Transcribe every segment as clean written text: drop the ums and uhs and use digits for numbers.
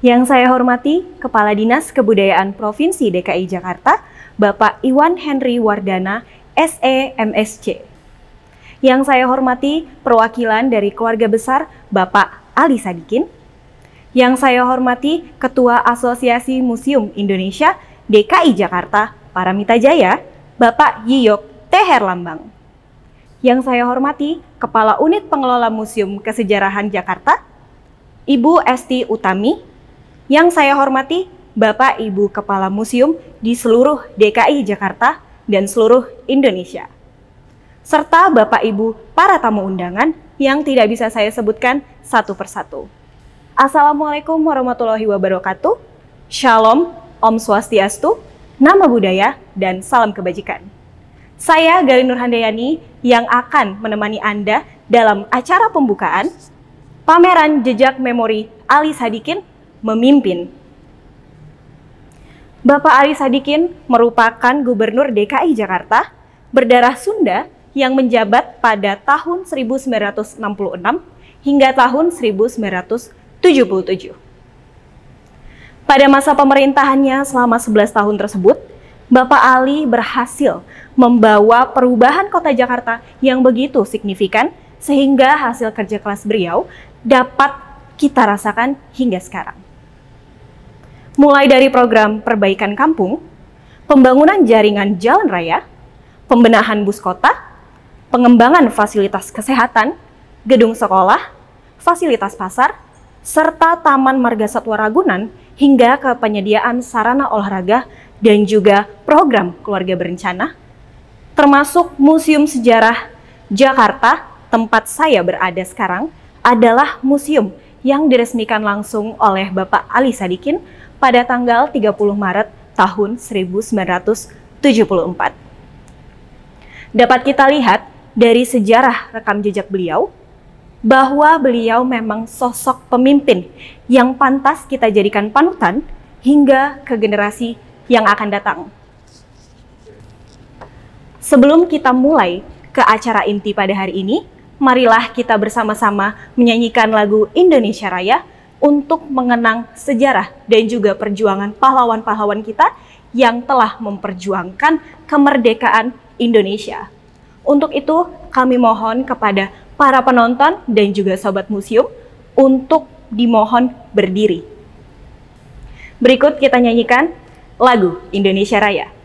Yang saya hormati Kepala Dinas Kebudayaan Provinsi DKI Jakarta, Bapak Iwan Henry Wardana, SE MSc. Yang saya hormati perwakilan dari keluarga besar Bapak Ali Sadikin. Yang saya hormati Ketua Asosiasi Museum Indonesia DKI Jakarta, Paramita Jaya, Bapak Yiyok T. Herlambang. Yang saya hormati Kepala Unit Pengelola Museum Kesejarahan Jakarta, Ibu Esti Utami. Yang saya hormati Bapak Ibu Kepala Museum di seluruh DKI Jakarta dan seluruh Indonesia. Serta Bapak Ibu para tamu undangan yang tidak bisa saya sebutkan satu persatu. Assalamualaikum warahmatullahi wabarakatuh. Shalom, Om Swastiastu, Nama Budaya, dan salam kebajikan. Saya Galih Nurhandayani yang akan menemani Anda dalam acara pembukaan Pameran Jejak Memori Ali Sadikin Memimpin. Bapak Ali Sadikin merupakan Gubernur DKI Jakarta berdarah Sunda yang menjabat pada tahun 1966 hingga tahun 1977. Pada masa pemerintahannya selama 11 tahun tersebut, Bapak Ali berhasil membawa perubahan kota Jakarta yang begitu signifikan sehingga hasil kerja keras beliau dapat kita rasakan hingga sekarang. Mulai dari program perbaikan kampung, pembangunan jaringan jalan raya, pembenahan bus kota, pengembangan fasilitas kesehatan, gedung sekolah, fasilitas pasar, serta Taman Marga Satwa Ragunan hingga ke penyediaan sarana olahraga dan juga program keluarga berencana, termasuk Museum Sejarah Jakarta, tempat saya berada sekarang, adalah museum yang diresmikan langsung oleh Bapak Ali Sadikin pada tanggal 30 Maret tahun 1974. Dapat kita lihat dari sejarah rekam jejak beliau, bahwa beliau memang sosok pemimpin yang pantas kita jadikan panutan hingga ke generasi yang akan datang. Sebelum kita mulai ke acara inti pada hari ini, marilah kita bersama-sama menyanyikan lagu Indonesia Raya untuk mengenang sejarah dan juga perjuangan pahlawan-pahlawan kita yang telah memperjuangkan kemerdekaan Indonesia. Untuk itu, kami mohon kepada para penonton dan juga sobat museum untuk dimohon berdiri. Berikut kita nyanyikan lagu Indonesia Raya.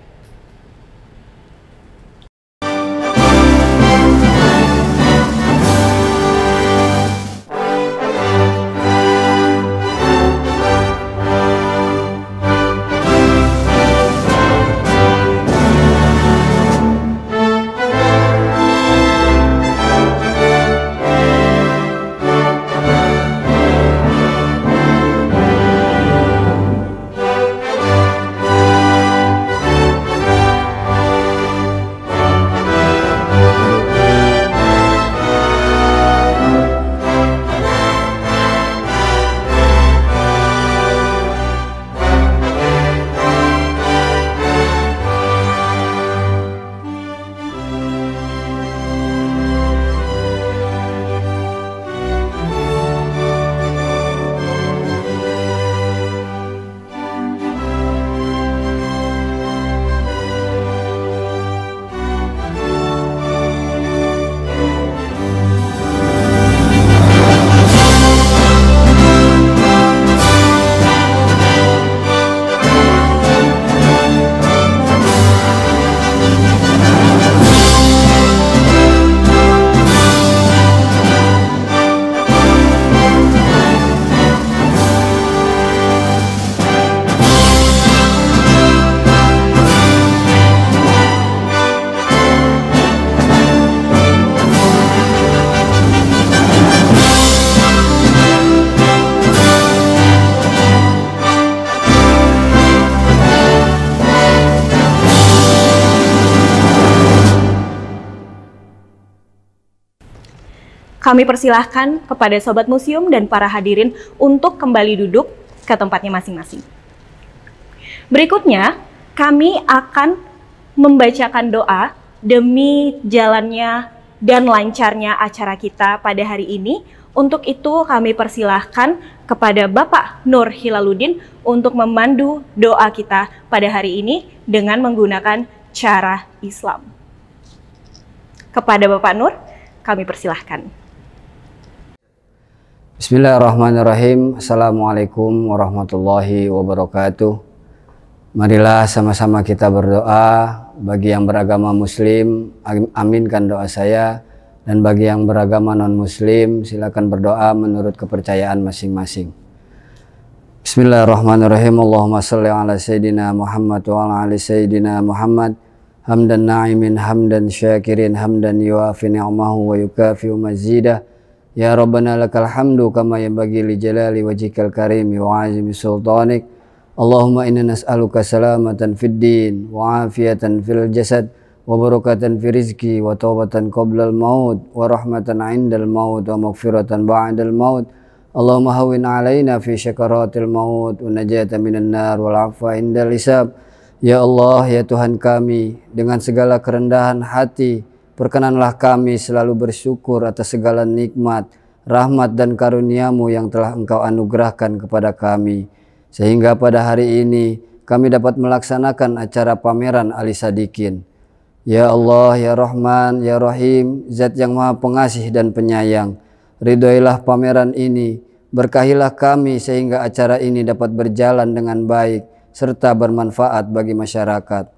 Kami persilahkan kepada sobat museum dan para hadirin untuk kembali duduk ke tempatnya masing-masing. Berikutnya, kami akan membacakan doa demi jalannya dan lancarnya acara kita pada hari ini. Untuk itu kami persilahkan kepada Bapak Nur Hilaluddin untuk memandu doa kita pada hari ini dengan menggunakan cara Islam. Kepada Bapak Nur, kami persilahkan. Bismillahirrahmanirrahim. Assalamualaikum warahmatullahi wabarakatuh. Marilah sama-sama kita berdoa. Bagi yang beragama muslim, aminkan doa saya. Dan bagi yang beragama non-muslim, silakan berdoa menurut kepercayaan masing-masing. Bismillahirrahmanirrahim. Allahumma salli ala Sayyidina Muhammad wa ala ali Sayyidina Muhammad. Hamdan na'imin, hamdan syakirin, hamdan yuafi ni'mahu wa yukafi'u mazidah. Ya Rabbana lakal hamdu kama yanbaghi li jalali wajhikal karimi wa azimi sultanik. Allahumma inna nas'aluka salamatan fid din wa afiatan fil jasad wa barakatan fi rizki wa taubatan qoblal maut wa rahmatan indal maut wa maghfiratan ba'dal maut. Allahumma hawwin alaina fi syakaratil maut wa najatan minan nar wal afwa indal hisab. Ya Allah, ya Tuhan kami, dengan segala kerendahan hati, perkenanlah kami selalu bersyukur atas segala nikmat, rahmat dan karunia-Mu yang telah Engkau anugerahkan kepada kami. Sehingga pada hari ini kami dapat melaksanakan acara pameran Ali Sadikin. Ya Allah, ya Rahman, ya Rahim, Zat yang Maha Pengasih dan Penyayang, ridhoilah pameran ini, berkahilah kami sehingga acara ini dapat berjalan dengan baik serta bermanfaat bagi masyarakat.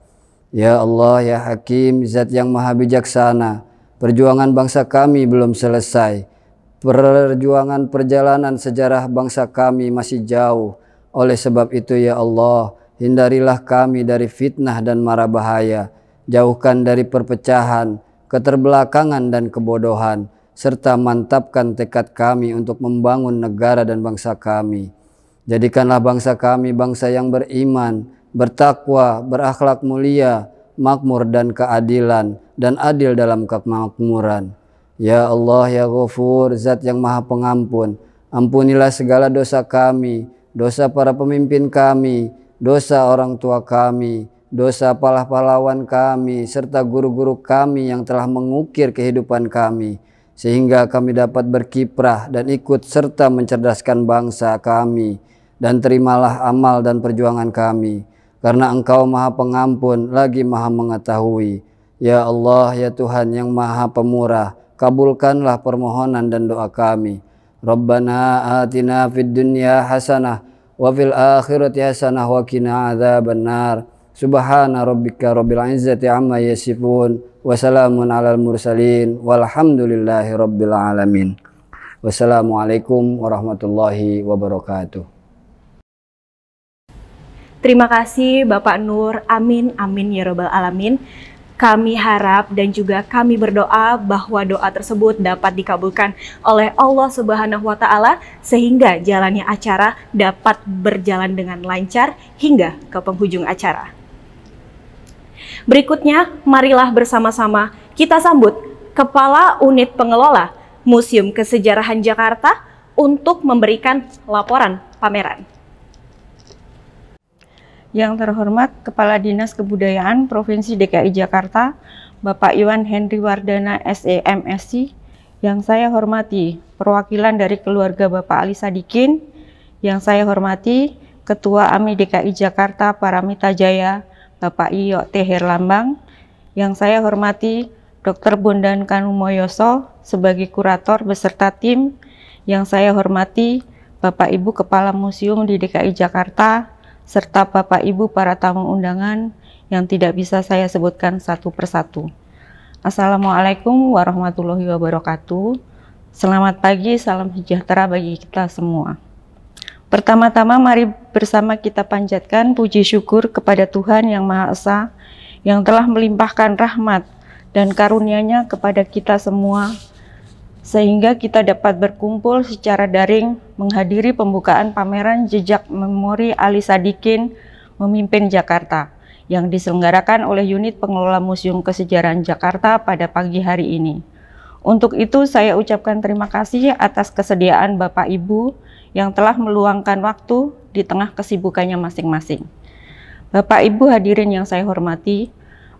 Ya Allah, ya Hakim, Zat yang Maha Bijaksana, perjuangan bangsa kami belum selesai. Perjuangan perjalanan sejarah bangsa kami masih jauh. Oleh sebab itu ya Allah, hindarilah kami dari fitnah dan mara bahaya. Jauhkan dari perpecahan, keterbelakangan dan kebodohan, serta mantapkan tekad kami untuk membangun negara dan bangsa kami. Jadikanlah bangsa kami bangsa yang beriman, bertakwa, berakhlak mulia, makmur dan keadilan, dan adil dalam kemakmuran. Ya Allah, ya Ghafur, Zat yang Maha Pengampun, ampunilah segala dosa kami, dosa para pemimpin kami, dosa orang tua kami, dosa pahlawan kami, serta guru-guru kami yang telah mengukir kehidupan kami, sehingga kami dapat berkiprah dan ikut serta mencerdaskan bangsa kami. Dan terimalah amal dan perjuangan kami, karena Engkau Maha Pengampun lagi Maha Mengetahui. Ya Allah, ya Tuhan yang Maha Pemurah, kabulkanlah permohonan dan doa kami. Rabbana atina fid dunya hasanah wa fil akhirati hasanah wa qina adzabannar. Subhana rabbika rabbil izzati amma yasifun wa salamun alal mursalin walhamdulillahi rabbil alamin. Wassalamualaikum warahmatullahi wabarakatuh. Terima kasih Bapak Nur, amin amin ya robbal alamin. Kami harap dan juga kami berdoa bahwa doa tersebut dapat dikabulkan oleh Allah Subhanahu wa Ta'ala, sehingga jalannya acara dapat berjalan dengan lancar hingga ke penghujung acara. Berikutnya, marilah bersama-sama kita sambut Kepala Unit Pengelola Museum Kesejarahan Jakarta untuk memberikan laporan pameran. Yang terhormat Kepala Dinas Kebudayaan Provinsi DKI Jakarta, Bapak Iwan Henry Wardana SEMSC, yang saya hormati perwakilan dari keluarga Bapak Ali Sadikin, yang saya hormati Ketua AMI DKI Jakarta Paramita Jaya, Bapak Iyo T. Herlambang, yang saya hormati Dr. Bondan Kanumoyoso sebagai kurator beserta tim, yang saya hormati Bapak Ibu Kepala Museum di DKI Jakarta, serta Bapak Ibu para tamu undangan yang tidak bisa saya sebutkan satu persatu. Assalamualaikum warahmatullahi wabarakatuh. Selamat pagi, salam sejahtera bagi kita semua. Pertama-tama mari bersama kita panjatkan puji syukur kepada Tuhan Yang Maha Esa yang telah melimpahkan rahmat dan karunia-Nya kepada kita semua, sehingga kita dapat berkumpul secara daring menghadiri pembukaan pameran Jejak Memori Ali Sadikin Memimpin Jakarta yang diselenggarakan oleh Unit Pengelola Museum Kesejarahan Jakarta pada pagi hari ini. Untuk itu saya ucapkan terima kasih atas kesediaan Bapak Ibu yang telah meluangkan waktu di tengah kesibukannya masing-masing. Bapak Ibu hadirin yang saya hormati,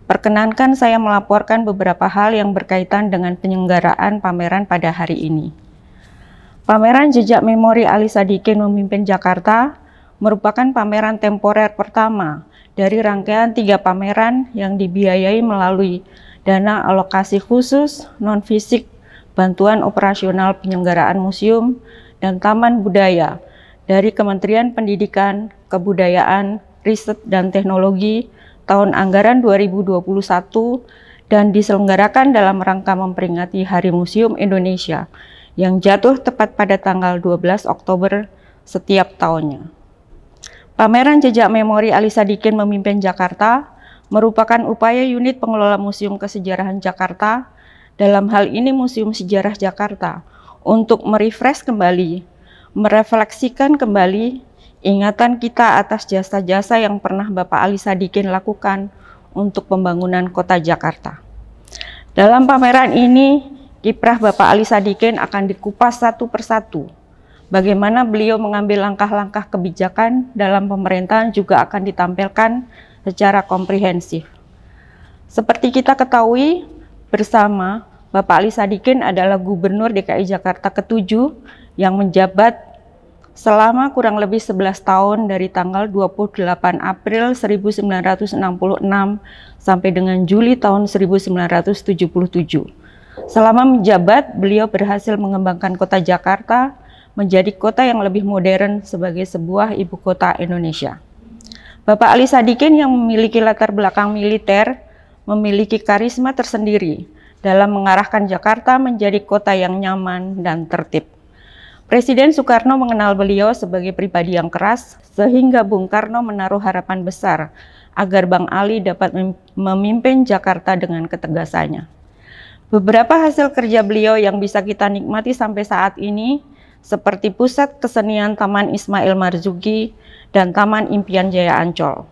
perkenankan saya melaporkan beberapa hal yang berkaitan dengan penyelenggaraan pameran pada hari ini. Pameran Jejak Memori Ali Sadikin Memimpin Jakarta merupakan pameran temporer pertama dari rangkaian 3 pameran yang dibiayai melalui dana alokasi khusus non-fisik bantuan operasional penyelenggaraan museum dan taman budaya dari Kementerian Pendidikan, Kebudayaan, Riset dan Teknologi tahun anggaran 2021 dan diselenggarakan dalam rangka memperingati Hari Museum Indonesia yang jatuh tepat pada tanggal 12 Oktober setiap tahunnya. Pameran Jejak Memori Ali Sadikin Memimpin Jakarta merupakan upaya unit pengelola Museum Kesejarahan Jakarta, dalam hal ini Museum Sejarah Jakarta, untuk merefresh kembali, merefleksikan kembali ingatan kita atas jasa-jasa yang pernah Bapak Ali Sadikin lakukan untuk pembangunan kota Jakarta. Dalam pameran ini, kiprah Bapak Ali Sadikin akan dikupas satu persatu. Bagaimana beliau mengambil langkah-langkah kebijakan dalam pemerintahan juga akan ditampilkan secara komprehensif. Seperti kita ketahui bersama, Bapak Ali Sadikin adalah Gubernur DKI Jakarta ke-7 yang menjabat selama kurang lebih 11 tahun dari tanggal 28 April 1966 sampai dengan Juli tahun 1977. Selama menjabat, beliau berhasil mengembangkan kota Jakarta menjadi kota yang lebih modern sebagai sebuah ibu kota Indonesia. Bapak Ali Sadikin yang memiliki latar belakang militer, memiliki karisma tersendiri dalam mengarahkan Jakarta menjadi kota yang nyaman dan tertib. Presiden Soekarno mengenal beliau sebagai pribadi yang keras, sehingga Bung Karno menaruh harapan besar agar Bang Ali dapat memimpin Jakarta dengan ketegasannya. Beberapa hasil kerja beliau yang bisa kita nikmati sampai saat ini, seperti Pusat Kesenian Taman Ismail Marzuki dan Taman Impian Jaya Ancol.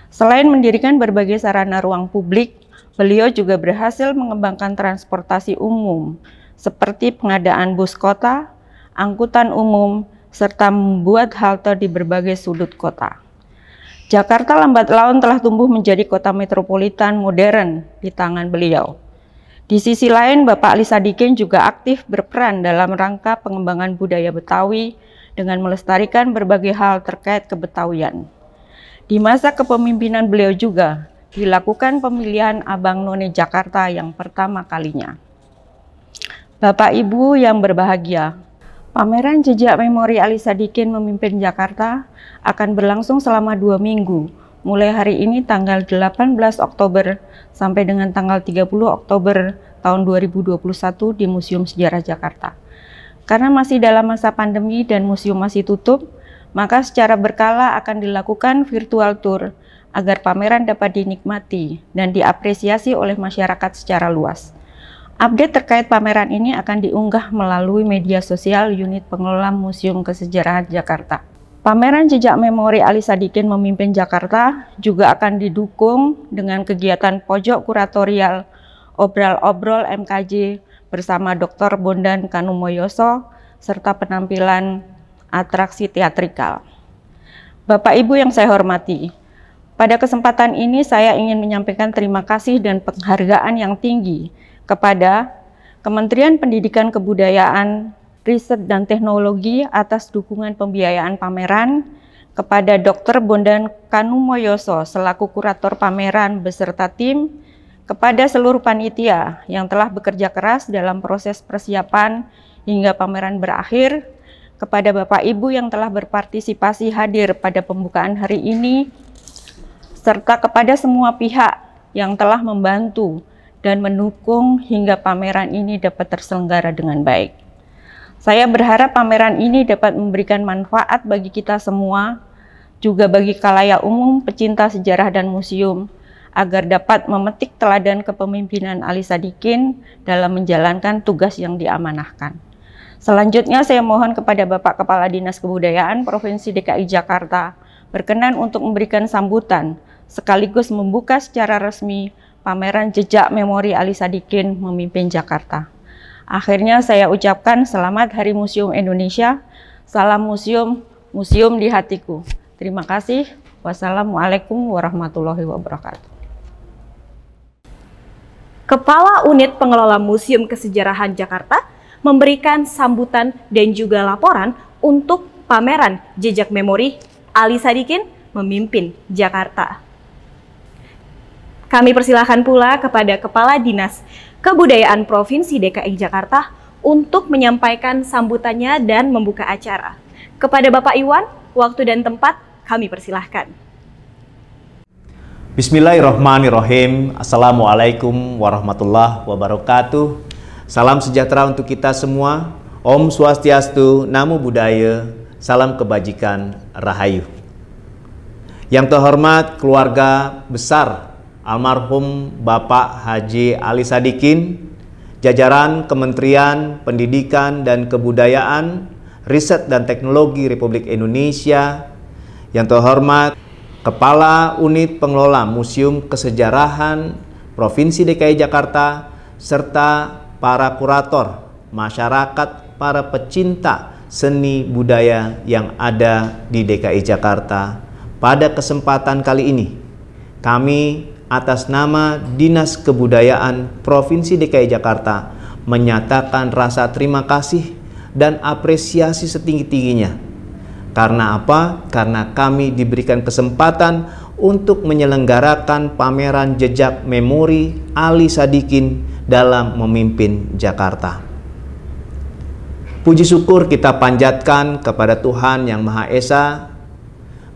Selain mendirikan berbagai sarana ruang publik, beliau juga berhasil mengembangkan transportasi umum, seperti pengadaan bus kota, angkutan umum, serta membuat halte di berbagai sudut kota. Jakarta lambat laun telah tumbuh menjadi kota metropolitan modern di tangan beliau. Di sisi lain, Bapak Ali Sadikin juga aktif berperan dalam rangka pengembangan budaya Betawi dengan melestarikan berbagai hal terkait kebetawian. Di masa kepemimpinan beliau juga dilakukan pemilihan Abang None Jakarta yang pertama kalinya. Bapak Ibu yang berbahagia, pameran Jejak Memori Ali Sadikin Memimpin Jakarta akan berlangsung selama 2 minggu, mulai hari ini tanggal 18 Oktober sampai dengan tanggal 30 Oktober tahun 2021 di Museum Sejarah Jakarta. Karena masih dalam masa pandemi dan museum masih tutup, maka secara berkala akan dilakukan virtual tour agar pameran dapat dinikmati dan diapresiasi oleh masyarakat secara luas. Update terkait pameran ini akan diunggah melalui media sosial unit pengelola Museum Kesejarahan Jakarta. Pameran Jejak Memori Ali Sadikin Memimpin Jakarta juga akan didukung dengan kegiatan pojok kuratorial obrol-obrol MKJ bersama Dr. Bondan Kanumoyoso serta penampilan atraksi teatrikal. Bapak Ibu yang saya hormati, pada kesempatan ini saya ingin menyampaikan terima kasih dan penghargaan yang tinggi kepada Kementerian Pendidikan Kebudayaan, Riset dan Teknologi atas dukungan pembiayaan pameran, kepada Dr. Bondan Kanumoyoso selaku kurator pameran beserta tim, kepada seluruh panitia yang telah bekerja keras dalam proses persiapan hingga pameran berakhir, kepada Bapak Ibu yang telah berpartisipasi hadir pada pembukaan hari ini, serta kepada semua pihak yang telah membantu dan mendukung hingga pameran ini dapat terselenggara dengan baik. Saya berharap pameran ini dapat memberikan manfaat bagi kita semua, juga bagi khalayak umum pecinta sejarah dan museum, agar dapat memetik teladan kepemimpinan Ali Sadikin dalam menjalankan tugas yang diamanahkan. Selanjutnya saya mohon kepada Bapak Kepala Dinas Kebudayaan Provinsi DKI Jakarta berkenan untuk memberikan sambutan sekaligus membuka secara resmi pameran Jejak Memori Ali Sadikin Memimpin Jakarta. Akhirnya saya ucapkan selamat Hari Museum Indonesia, salam museum, museum di hatiku. Terima kasih. Wassalamualaikum warahmatullahi wabarakatuh. Kepala Unit Pengelola Museum Kesejarahan Jakarta memberikan sambutan dan juga laporan untuk pameran jejak memori Ali Sadikin memimpin Jakarta. Kami persilahkan pula kepada Kepala Dinas Kebudayaan Provinsi DKI Jakarta untuk menyampaikan sambutannya dan membuka acara. Kepada Bapak Iwan, waktu dan tempat kami persilahkan. Bismillahirrahmanirrahim. Assalamualaikum warahmatullahi wabarakatuh. Salam sejahtera untuk kita semua. Om Swastiastu, Namo Buddhaya, salam kebajikan, Rahayu. Yang terhormat keluarga besar almarhum Bapak Haji Ali Sadikin, jajaran Kementerian Pendidikan dan Kebudayaan, Riset dan Teknologi Republik Indonesia, yang terhormat Kepala Unit Pengelola Museum Kesejarahan Provinsi DKI Jakarta, serta para kurator, masyarakat, para pecinta seni budaya yang ada di DKI Jakarta. Pada kesempatan kali ini, kami atas nama Dinas Kebudayaan Provinsi DKI Jakarta menyatakan rasa terima kasih dan apresiasi setinggi-tingginya. Karena apa? Karena kami diberikan kesempatan untuk menyelenggarakan pameran jejak memori Ali Sadikin dalam memimpin Jakarta. Puji syukur kita panjatkan kepada Tuhan Yang Maha Esa,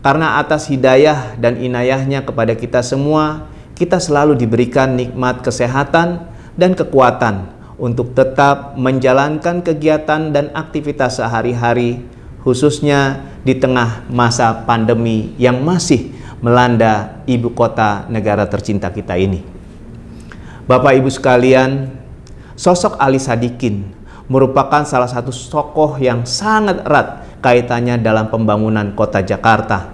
karena atas hidayah dan inayahnya kepada kita semua, kita selalu diberikan nikmat kesehatan dan kekuatan untuk tetap menjalankan kegiatan dan aktivitas sehari-hari, khususnya di tengah masa pandemi yang masih melanda ibu kota negara tercinta kita ini. Bapak Ibu sekalian, sosok Ali Sadikin merupakan salah satu tokoh yang sangat erat kaitannya dalam pembangunan kota Jakarta.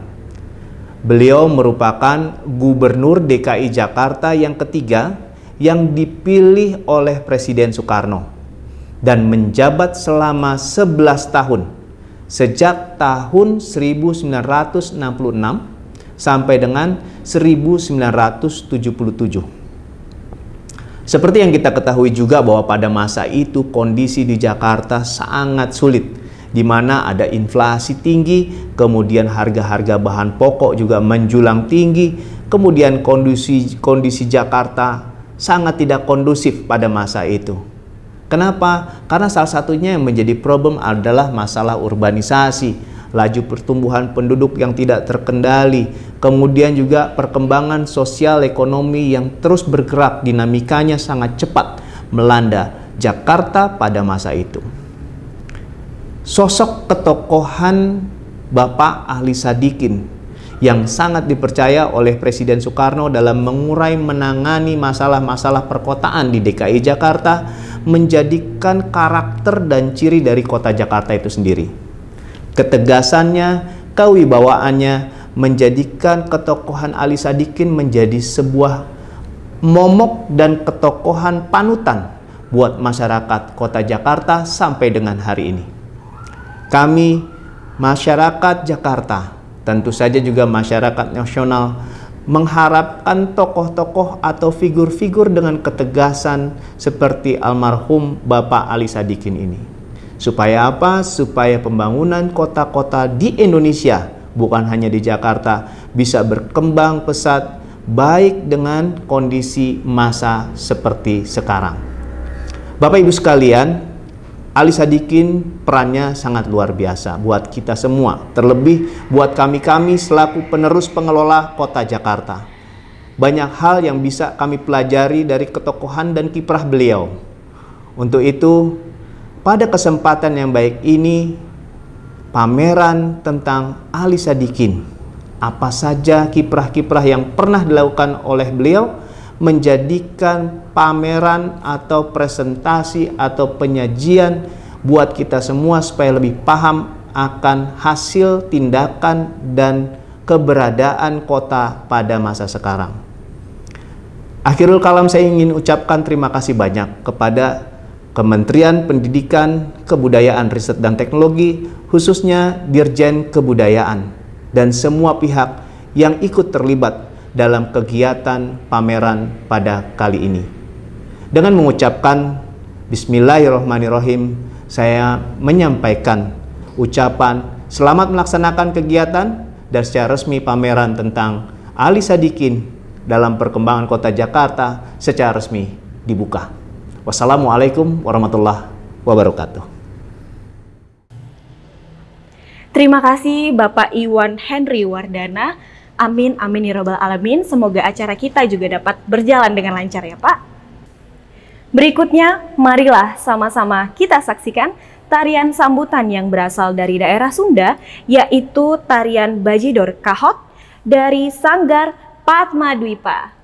Beliau merupakan Gubernur DKI Jakarta yang ketiga yang dipilih oleh Presiden Soekarno dan menjabat selama 11 tahun sejak tahun 1966 sampai dengan 1977. Seperti yang kita ketahui juga bahwa pada masa itu kondisi di Jakarta sangat sulit, di mana ada inflasi tinggi, kemudian harga-harga bahan pokok juga menjulang tinggi, kemudian kondisi Jakarta sangat tidak kondusif pada masa itu. Kenapa? Karena salah satunya yang menjadi problem adalah masalah urbanisasi, laju pertumbuhan penduduk yang tidak terkendali, kemudian juga perkembangan sosial ekonomi yang terus bergerak, dinamikanya sangat cepat melanda Jakarta pada masa itu. Sosok ketokohan Bapak Ali Sadikin yang sangat dipercaya oleh Presiden Soekarno dalam mengurai menangani masalah-masalah perkotaan di DKI Jakarta menjadikan karakter dan ciri dari kota Jakarta itu sendiri. Ketegasannya, kewibawaannya menjadikan ketokohan Ali Sadikin menjadi sebuah momok dan ketokohan panutan buat masyarakat kota Jakarta sampai dengan hari ini. Kami, masyarakat Jakarta, tentu saja juga masyarakat nasional, mengharapkan tokoh-tokoh atau figur-figur dengan ketegasan seperti almarhum Bapak Ali Sadikin ini. Supaya apa? Supaya pembangunan kota-kota di Indonesia, bukan hanya di Jakarta, bisa berkembang pesat baik dengan kondisi masa seperti sekarang. Bapak Ibu sekalian, Ali Sadikin perannya sangat luar biasa buat kita semua, terlebih buat kami-kami selaku penerus pengelola kota Jakarta. Banyak hal yang bisa kami pelajari dari ketokohan dan kiprah beliau. Untuk itu, pada kesempatan yang baik ini, pameran tentang Ali Sadikin, apa saja kiprah-kiprah yang pernah dilakukan oleh beliau, menjadikan pameran atau presentasi atau penyajian buat kita semua supaya lebih paham akan hasil tindakan dan keberadaan kota pada masa sekarang. Akhirul kalam, saya ingin ucapkan terima kasih banyak kepada Kementerian Pendidikan, Kebudayaan, Riset dan Teknologi, khususnya Dirjen Kebudayaan dan semua pihak yang ikut terlibat dalam kegiatan pameran pada kali ini. Dengan mengucapkan Bismillahirrahmanirrahim, saya menyampaikan ucapan selamat melaksanakan kegiatan dan secara resmi pameran tentang Ali Sadikin dalam perkembangan Kota Jakarta secara resmi dibuka. Wassalamualaikum warahmatullahi wabarakatuh. Terima kasih Bapak Iwan Henry Wardana. Amin, amin ya robbal alamin. Semoga acara kita juga dapat berjalan dengan lancar ya Pak. Berikutnya, marilah sama-sama kita saksikan tarian sambutan yang berasal dari daerah Sunda, yaitu tarian Bajidor Kahot dari Sanggar Padmadwipa.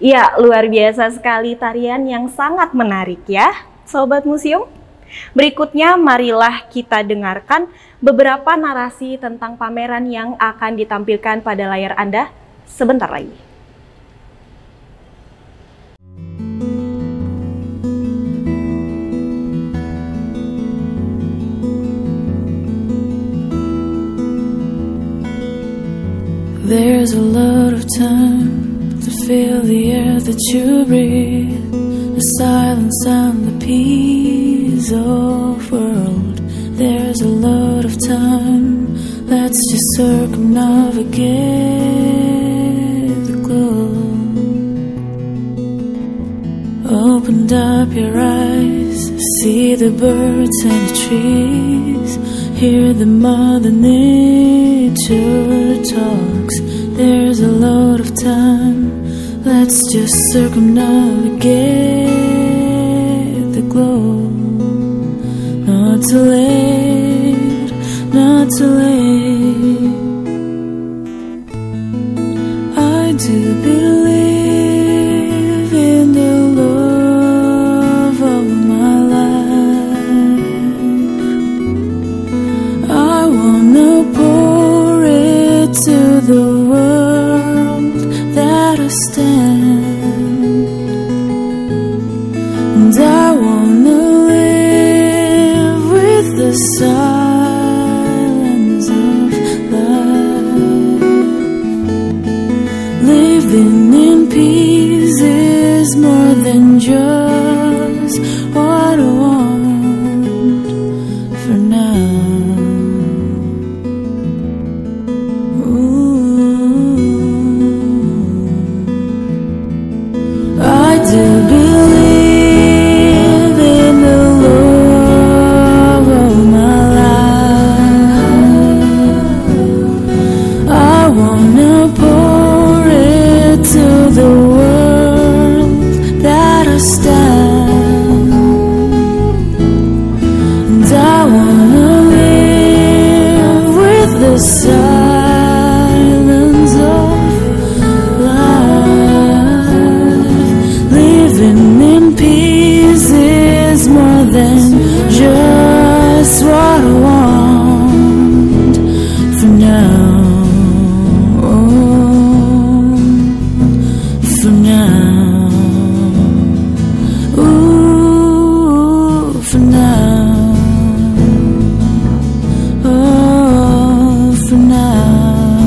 Ya, luar biasa sekali tarian yang sangat menarik ya, Sobat Museum. Berikutnya, marilah kita dengarkan beberapa narasi tentang pameran yang akan ditampilkan pada layar Anda sebentar lagi. There's a lot of time to feel the air that you breathe, the silence and the peace of world. There's a lot of time, let's just circumnavigate the globe. Open up your eyes, see the birds and the trees, hear the mother nature talks. There's a lot of time, let's just circumnavigate the globe. Not too late, not too late. I do believe in the love of my life. I wanna pour it to the world that I stand, and I wanna live with the silence of life. Living in peace is more than just what I want for now. I do believe in the love of my life. I wanna pour it to the world that I stand, and I wanna live with the silence of life. Living in peace is more than just what I want for now. For now. Ooh, for now. Oh, for now.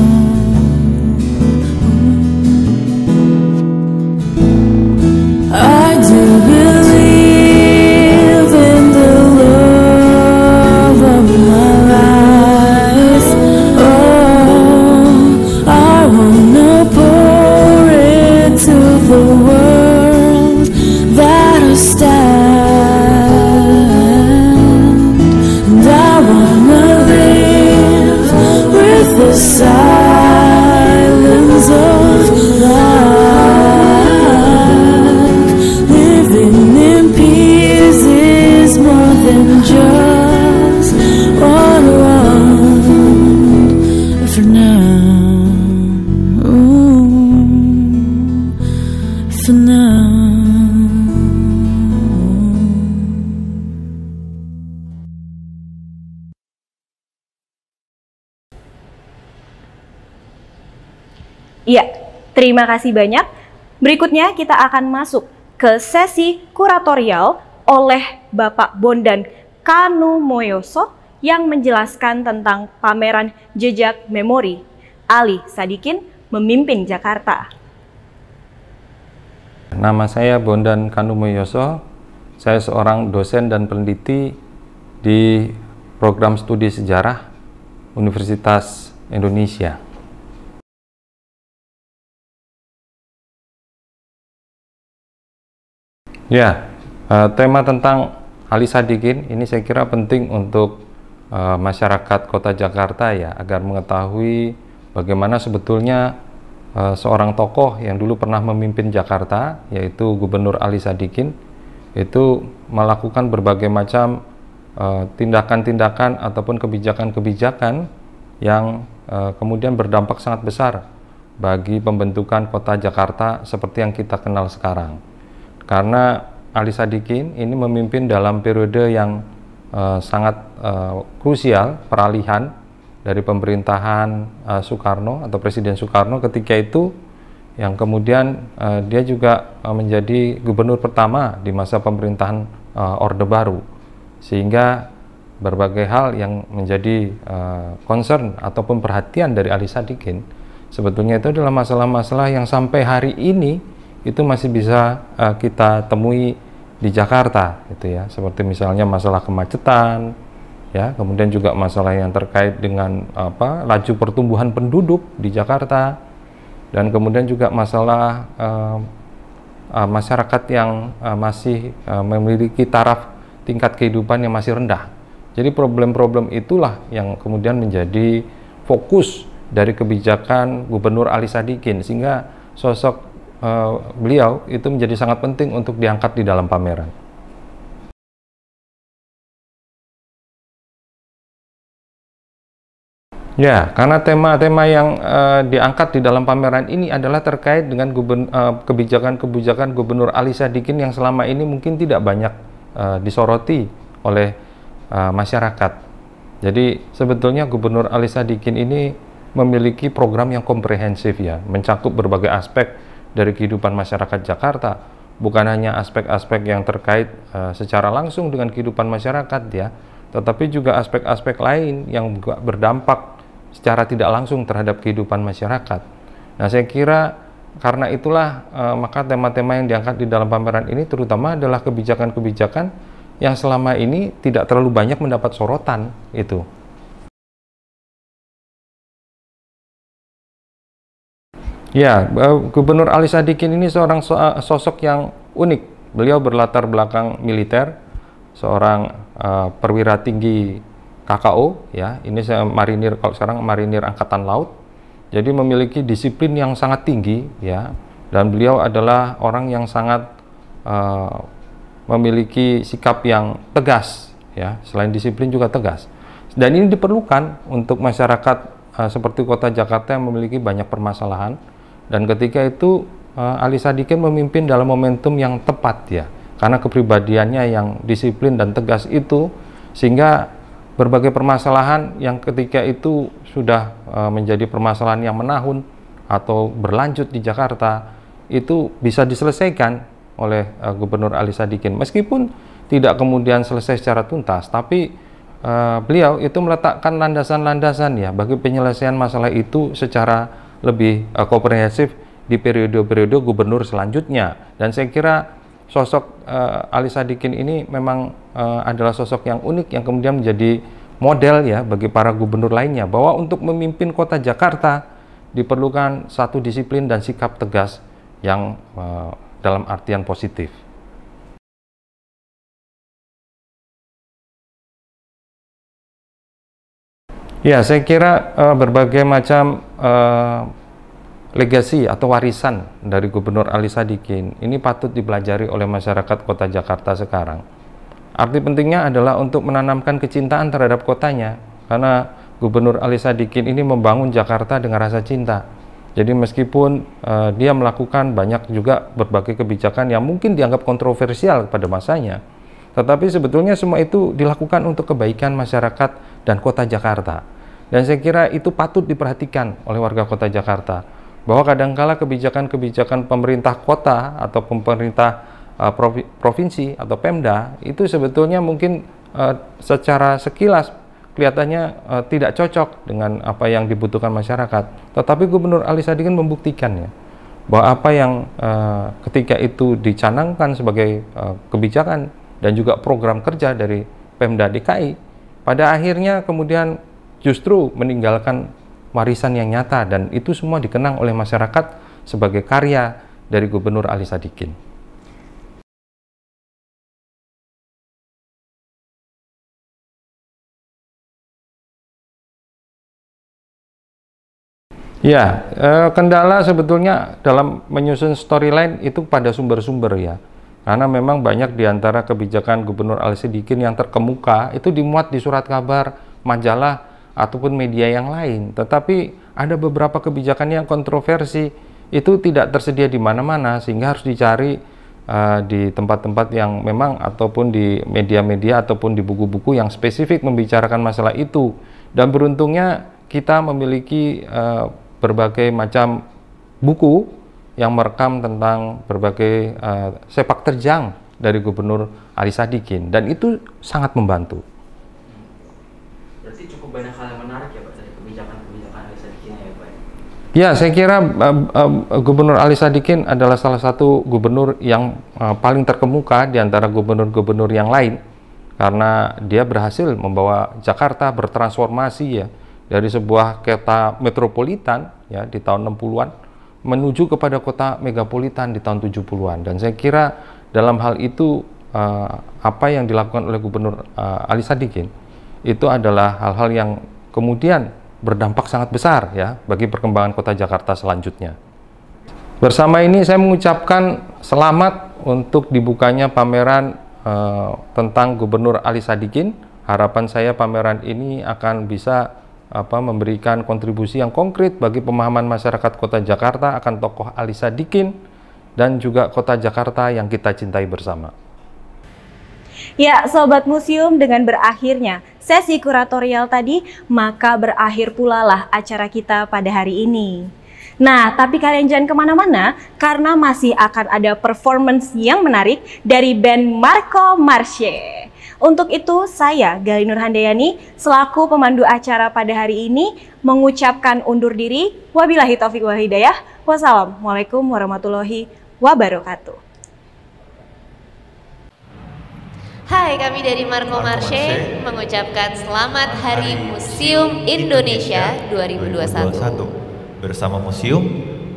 I do believe in the love of my life. Oh, I wanna pour it to the world that I stand, and I wanna live with the silence of life. Living in peace is more than just what I want for now. For now. Iya, terima kasih banyak. Berikutnya kita akan masuk ke sesi kuratorial oleh Bapak Bondan Kanumoyoso yang menjelaskan tentang pameran jejak memori. Ali Sadikin memimpin Jakarta. Nama saya Bondan Kanumoyoso. Saya seorang dosen dan peneliti di program studi sejarah Universitas Indonesia. Ya, tema tentang Ali Sadikin ini saya kira penting untuk masyarakat Kota Jakarta ya, agar mengetahui bagaimana sebetulnya seorang tokoh yang dulu pernah memimpin Jakarta, yaitu Gubernur Ali Sadikin, itu melakukan berbagai macam tindakan-tindakan ataupun kebijakan-kebijakan yang kemudian berdampak sangat besar bagi pembentukan Kota Jakarta seperti yang kita kenal sekarang. Karena Ali Sadikin ini memimpin dalam periode yang sangat krusial, peralihan dari pemerintahan Soekarno atau Presiden Soekarno ketika itu, yang kemudian dia juga menjadi gubernur pertama di masa pemerintahan Orde Baru, sehingga berbagai hal yang menjadi concern ataupun perhatian dari Ali Sadikin sebetulnya itu adalah masalah-masalah yang sampai hari ini itu masih bisa kita temui di Jakarta, gitu ya. Seperti misalnya masalah kemacetan, ya, kemudian juga masalah yang terkait dengan laju pertumbuhan penduduk di Jakarta, dan kemudian juga masalah masyarakat yang masih memiliki taraf tingkat kehidupan yang masih rendah. Jadi problem-problem itulah yang kemudian menjadi fokus dari kebijakan Gubernur Ali Sadikin, sehingga sosok beliau itu menjadi sangat penting untuk diangkat di dalam pameran. Ya, karena tema-tema yang diangkat di dalam pameran ini adalah terkait dengan kebijakan-kebijakan Gubernur Ali Sadikin yang selama ini mungkin tidak banyak disoroti oleh masyarakat. Jadi sebetulnya Gubernur Ali Sadikin ini memiliki program yang komprehensif, ya, mencakup berbagai aspek dari kehidupan masyarakat Jakarta, bukan hanya aspek-aspek yang terkait secara langsung dengan kehidupan masyarakat, ya, tetapi juga aspek-aspek lain yang berdampak secara tidak langsung terhadap kehidupan masyarakat. Nah, saya kira karena itulah maka tema-tema yang diangkat di dalam pameran ini terutama adalah kebijakan-kebijakan yang selama ini tidak terlalu banyak mendapat sorotan itu. Ya, Gubernur Ali Sadikin ini seorang sosok yang unik. Beliau berlatar belakang militer, seorang perwira tinggi KKO, ya. Ini saya marinir, kalau sekarang marinir Angkatan Laut. Jadi memiliki disiplin yang sangat tinggi, ya. Dan beliau adalah orang yang sangat memiliki sikap yang tegas, ya. Selain disiplin juga tegas. Dan ini diperlukan untuk masyarakat seperti Kota Jakarta yang memiliki banyak permasalahan. Dan ketika itu Ali Sadikin memimpin dalam momentum yang tepat, ya, karena kepribadiannya yang disiplin dan tegas itu, sehingga berbagai permasalahan yang ketika itu sudah menjadi permasalahan yang menahun atau berlanjut di Jakarta itu bisa diselesaikan oleh Gubernur Ali Sadikin, meskipun tidak kemudian selesai secara tuntas, tapi beliau itu meletakkan landasan-landasan, ya, bagi penyelesaian masalah itu secara lebih komprehensif di periode-periode gubernur selanjutnya. Dan saya kira sosok Ali Sadikin ini memang adalah sosok yang unik yang kemudian menjadi model, ya, bagi para gubernur lainnya, bahwa untuk memimpin Kota Jakarta diperlukan satu disiplin dan sikap tegas yang dalam artian positif. Ya, saya kira berbagai macam legasi atau warisan dari Gubernur Ali Sadikin ini patut dipelajari oleh masyarakat Kota Jakarta sekarang. Arti pentingnya adalah untuk menanamkan kecintaan terhadap kotanya, karena Gubernur Ali Sadikin ini membangun Jakarta dengan rasa cinta. Jadi meskipun dia melakukan banyak juga berbagai kebijakan yang mungkin dianggap kontroversial pada masanya, tetapi sebetulnya semua itu dilakukan untuk kebaikan masyarakat dan Kota Jakarta. Dan saya kira itu patut diperhatikan oleh warga Kota Jakarta, bahwa kadangkala kebijakan-kebijakan pemerintah kota atau pemerintah provinsi atau Pemda itu sebetulnya mungkin secara sekilas kelihatannya tidak cocok dengan apa yang dibutuhkan masyarakat. Tetapi Gubernur Ali Sadikin membuktikannya, bahwa apa yang ketika itu dicanangkan sebagai kebijakan dan juga program kerja dari Pemda DKI, pada akhirnya kemudian justru meninggalkan warisan yang nyata, dan itu semua dikenang oleh masyarakat sebagai karya dari Gubernur Ali Sadikin. Ya, kendala sebetulnya dalam menyusun storyline itu pada sumber-sumber, ya. Karena memang banyak diantara kebijakan Gubernur Ali Sadikin yang terkemuka itu dimuat di surat kabar, majalah, ataupun media yang lain. Tetapi ada beberapa kebijakan yang kontroversi itu tidak tersedia di mana-mana, sehingga harus dicari di tempat-tempat yang memang, ataupun di media-media ataupun di buku-buku yang spesifik membicarakan masalah itu. Dan beruntungnya kita memiliki berbagai macam buku yang merekam tentang berbagai sepak terjang dari Gubernur Ali Sadikin, dan itu sangat membantu. Berarti cukup banyak hal yang menarik, ya, Pak, dari kebijakan-kebijakan Ali Sadikin, ya, Pak. Ya, saya kira Gubernur Ali Sadikin adalah salah satu gubernur yang paling terkemuka di antara gubernur-gubernur yang lain, karena dia berhasil membawa Jakarta bertransformasi ya dari sebuah kota metropolitan ya di tahun 60-an menuju kepada kota megapolitan di tahun 70-an. Dan saya kira dalam hal itu apa yang dilakukan oleh Gubernur Ali Sadikin itu adalah hal-hal yang kemudian berdampak sangat besar ya bagi perkembangan kota Jakarta selanjutnya. Bersama ini saya mengucapkan selamat untuk dibukanya pameran tentang Gubernur Ali Sadikin. Harapan saya pameran ini akan bisa memberikan kontribusi yang konkret bagi pemahaman masyarakat kota Jakarta akan tokoh Ali Sadikin dan juga kota Jakarta yang kita cintai bersama. Ya, Sobat Museum, dengan berakhirnya sesi kuratorial tadi, maka berakhir pula lah acara kita pada hari ini. Nah, tapi kalian jangan kemana-mana, karena masih akan ada performance yang menarik dari band Marco Marche. Untuk itu, saya, Gali Nur Handayani, selaku pemandu acara pada hari ini, mengucapkan undur diri. Wabillahi taufiq wal hidayah. Wassalamualaikum warahmatullahi wabarakatuh. Hai, kami dari Marco Marche mengucapkan Selamat Hari Museum Indonesia 2021. Bersama museum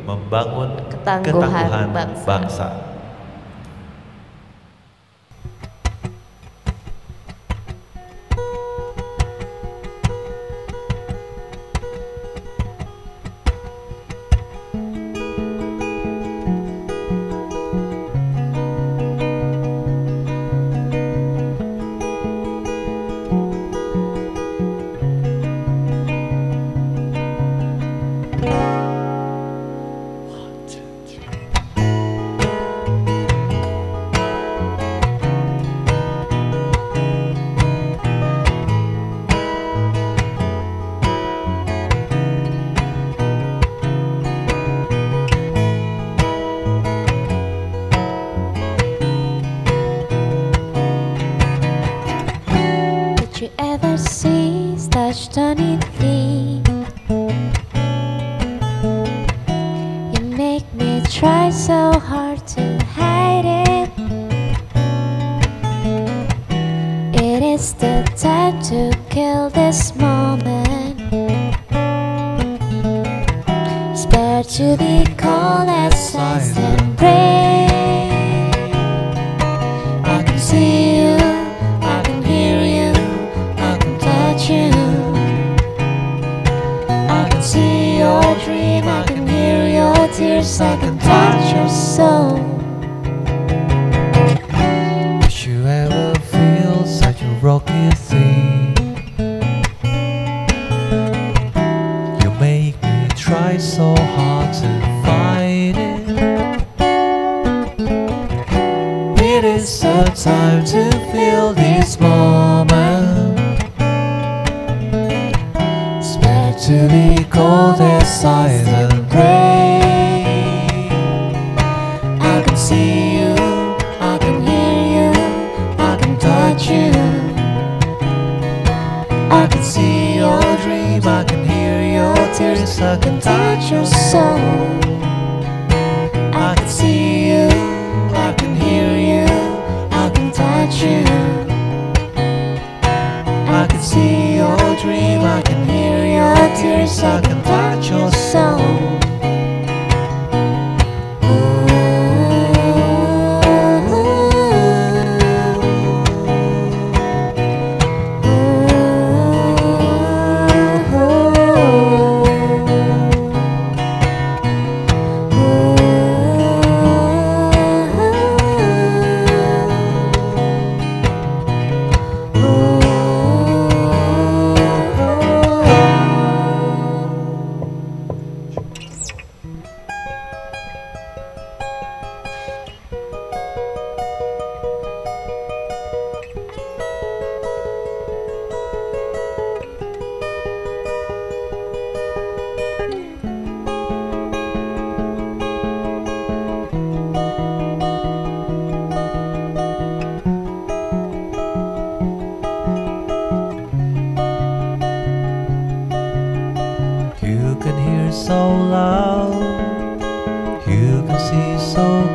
membangun ketangguhan bangsa. Did you ever see such stunning thing? You make me try so hard to hide it. It is the time to kill this moment. Spare to be cold as ice and rain. I can see you, I can hear you, I can touch you. I can see your dream, I can hear your tears, I can touch your soul. Did you ever feel such a rocky thing? You make me try so hard to fight it. It is the time to feel this moment. Spare to be cold as ice and rain. I can see you, I can hear you, I can touch you. I can see your dream, I can hear your tears, I can touch your soul. I can see you, I can hear you, I can touch you. I can see your dream, I can hear your tears, I can touch your soul. so loud. You can see so